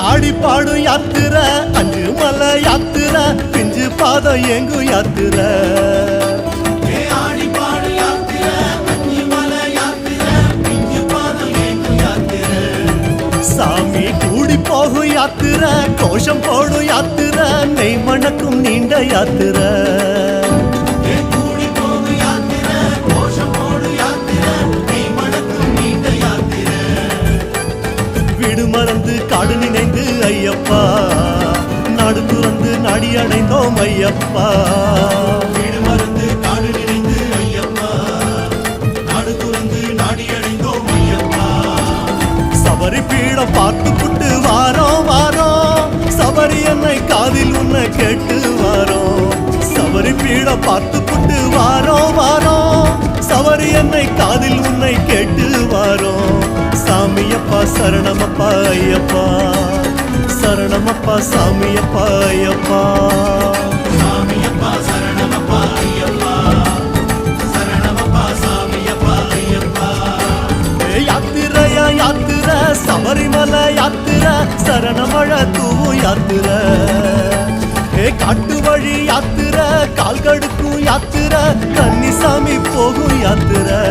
ஆடி பாடும் யாத்திரை அஞ்சு மலை யாத்திரை பிஞ்சு பாதம் எங்கு யாத்திரை சாமி கூடி போகும் யாத்திரை கோஷம் போடும் யாத்திரை நெய் மணக்கும் நீண்ட யாத்திரை மறந்து காடு நினைந்து ஐயப்பா நாடு துறந்து நாடி அடைந்தோம் ஐயப்பா வீடு மறந்து காடு நினைந்து ஐயப்பா நாடு துறந்து நாடி அடைந்தோம் ஐயப்பா சபரி பீடம் பார்த்து புட்டு வாரோம் வாரோம் சபரி என்னை காதில் உன்னை கேட்டு வாரோம் சபரி பீடம் பார்த்து புட்டு வாரோம் வாரோம் சபரி என்னை காதில் உன்னை கேட்டு வாரோம் சாமியப்பா சரணமப்பா ஐயப்பா சரணமப்பா சாமியப்பா ஐயப்பா சாமியப்பா சரணமப்பா ஐயப்பா சரணமப்பா சாமியப்பா ஐயப்பா யாத்திரையா யாத்திரை சபரிமலை யாத்திரை சரணமழை தூவும் யாத்திரை காட்டு வழி யாத்திரை கால் கடுக்கும் யாத்திரை கன்னிசாமி போகும் யாத்திரை